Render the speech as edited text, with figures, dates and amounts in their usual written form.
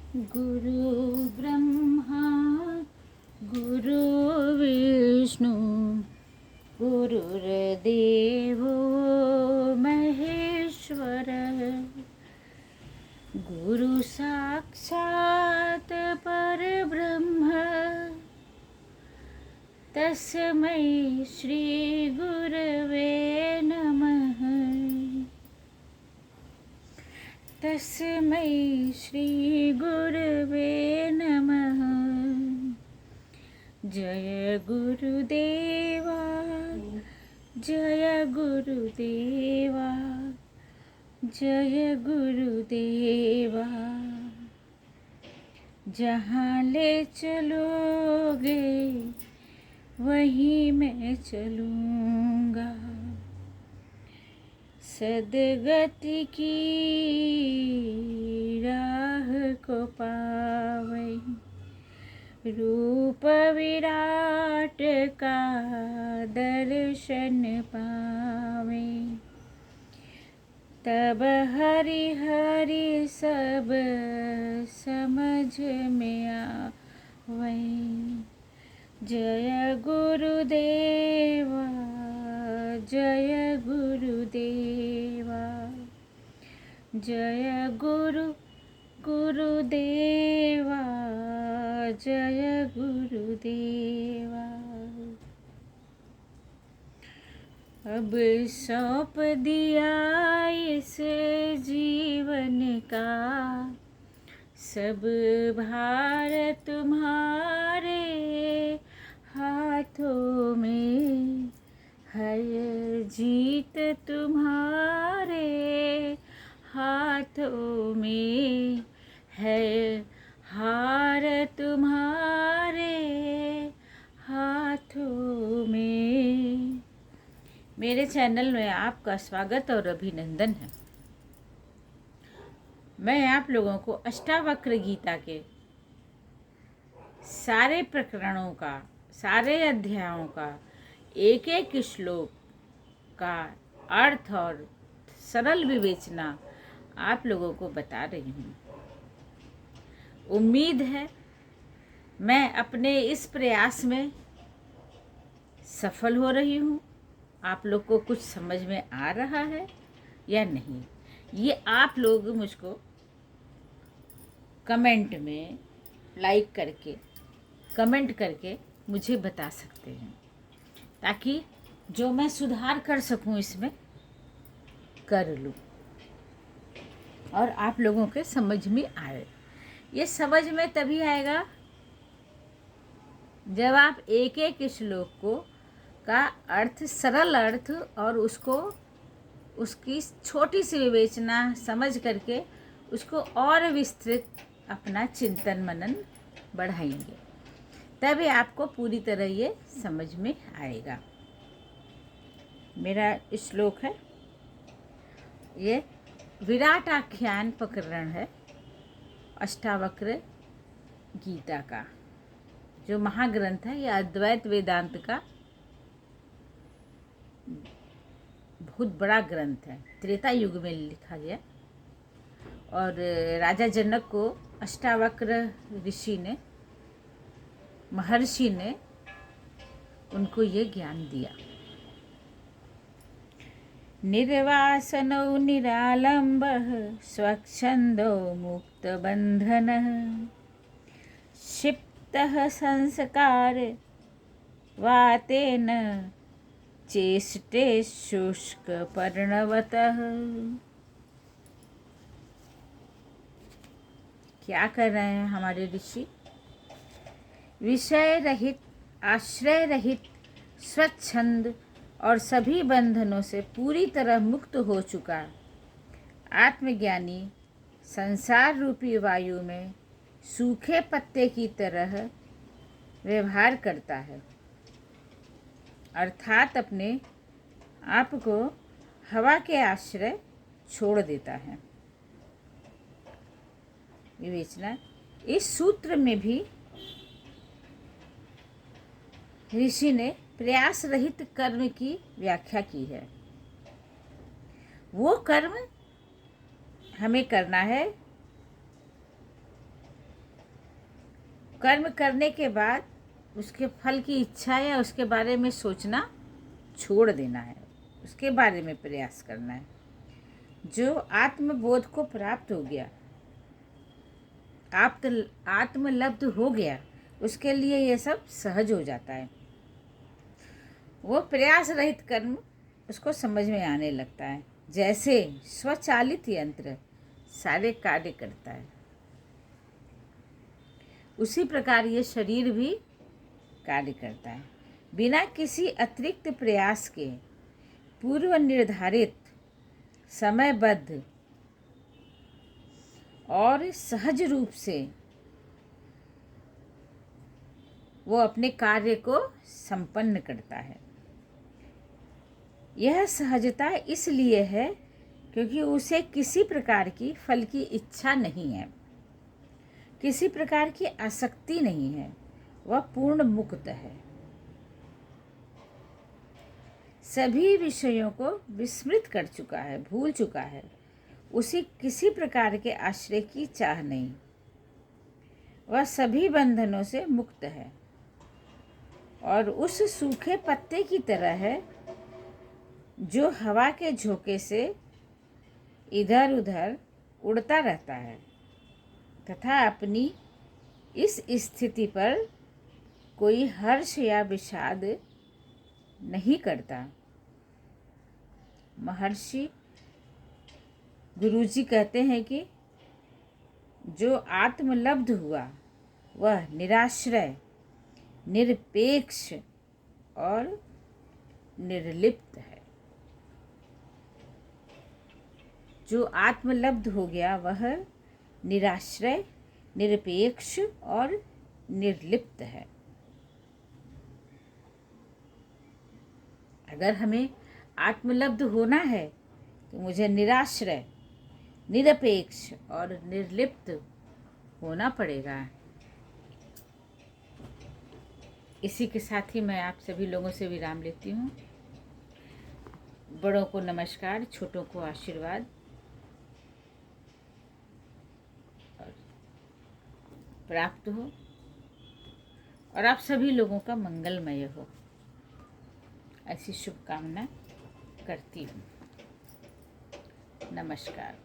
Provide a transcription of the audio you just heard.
गुरु ब्रह्मा गुरु विष्णु गुरुर्देवो महेश्वर गुरु साक्षात् परब्रह्म तस्मै श्री गुरवे नमः। तस्मै श्री गुरवे नमः। जय गुरुदेवा जय गुरुदेवा जय गुरुदेवा। जहाँ ले चलोगे वहीं मैं चलूँगा। सदगति की राह को पावै रूप विराट का दर्शन पावै। तब हरि हरि सब समझ में आवै। जय गुरुदेवा जय गुरुदेवा जय गुरुदेवा जय गुरुदेवा। अब सौंप दिया इस जीवन का सब भार तुम्हारे हाथों में। हर जीत तुम्हारे हाथों में है, हार तुम्हारे हाथों में। मेरे चैनल में आपका स्वागत और अभिनंदन है। मैं आप लोगों को अष्टावक्र गीता के सारे प्रकरणों का, सारे अध्यायों का एक एक श्लोक का अर्थ और सरल विवेचना आप लोगों को बता रही हूँ। उम्मीद है मैं अपने इस प्रयास में सफल हो रही हूँ। आप लोग को कुछ समझ में आ रहा है या नहीं, ये आप लोग मुझको कमेंट में लाइक करके, कमेंट करके मुझे बता सकते हैं, ताकि जो मैं सुधार कर सकूं इसमें कर लूं और आप लोगों के समझ में आए। ये समझ में तभी आएगा जब आप एक एक श्लोक को का अर्थ, सरल अर्थ और उसको उसकी छोटी सी विवेचना समझ करके उसको और विस्तृत अपना चिंतन मनन बढ़ाएंगे, तभी आपको पूरी तरह ये समझ में आएगा। मेरा श्लोक है, ये विराट आख्यान प्रकरण है अष्टावक्र गीता का, जो महाग्रंथ है। यह अद्वैत वेदांत का बहुत बड़ा ग्रंथ है, त्रेता युग में लिखा गया। और राजा जनक को अष्टावक्र ऋषि ने, महर्षि ने उनको ये ज्ञान दिया। निर्वासनौ निरालम्बः स्वच्छन्दो मुक्तबन्धनः क्षिप्तः संस्कार वातेन चेष्टे शुष्कपर्णवतः। क्या कर रहे हैं हमारे ऋषि? विषय रहित, आश्रय रहित, स्वच्छंद और सभी बंधनों से पूरी तरह मुक्त हो चुका आत्मज्ञानी संसार रूपी वायु में सूखे पत्ते की तरह व्यवहार करता है, अर्थात अपने आप को हवा के आश्रय छोड़ देता है। विवेचना, इस सूत्र में भी ऋषि ने प्रयास रहित कर्म की व्याख्या की है। वो कर्म हमें करना है कर्म करने के बाद उसके फल की इच्छा या उसके बारे में सोचना छोड़ देना है, उसके बारे में प्रयास करना है। जो आत्मबोध को प्राप्त हो गया, आत्मलब्ध हो गया, उसके लिए ये सब सहज हो जाता है। वो प्रयास रहित कर्म उसको समझ में आने लगता है, जैसे स्वचालित यंत्र सारे कार्य करता है, उसी प्रकार ये शरीर भी कार्य करता है। बिना किसी अतिरिक्त प्रयास के पूर्व निर्धारित, समयबद्ध और सहज रूप से वो अपने कार्य को संपन्न करता है। यह सहजता इसलिए है क्योंकि उसे किसी प्रकार की फल की इच्छा नहीं है, किसी प्रकार की आसक्ति नहीं है, वह पूर्ण मुक्त है, सभी विषयों को विस्मृत कर चुका है, भूल चुका है, उसे किसी प्रकार के आश्रय की चाह नहीं, वह सभी बंधनों से मुक्त है और उस सूखे पत्ते की तरह है जो हवा के झोंके से इधर उधर उड़ता रहता है तथा अपनी इस स्थिति पर कोई हर्ष या विषाद नहीं करता। महर्षि गुरुजी कहते हैं कि जो आत्मलब्ध हुआ वह निराश्रय, निरपेक्ष और निर्लिप्त है। जो आत्मलब्ध हो गया वह निराश्रय, निरपेक्ष और निर्लिप्त है। अगर हमें आत्मलब्ध होना है तो मुझे निराश्रय, निरपेक्ष और निर्लिप्त होना पड़ेगा। इसी के साथ ही मैं आप सभी लोगों से विराम लेती हूँ। बड़ों को नमस्कार, छोटों को आशीर्वाद। प्राप्त हो और आप सभी लोगों का मंगलमय हो, ऐसी शुभकामना करती हूँ। नमस्कार।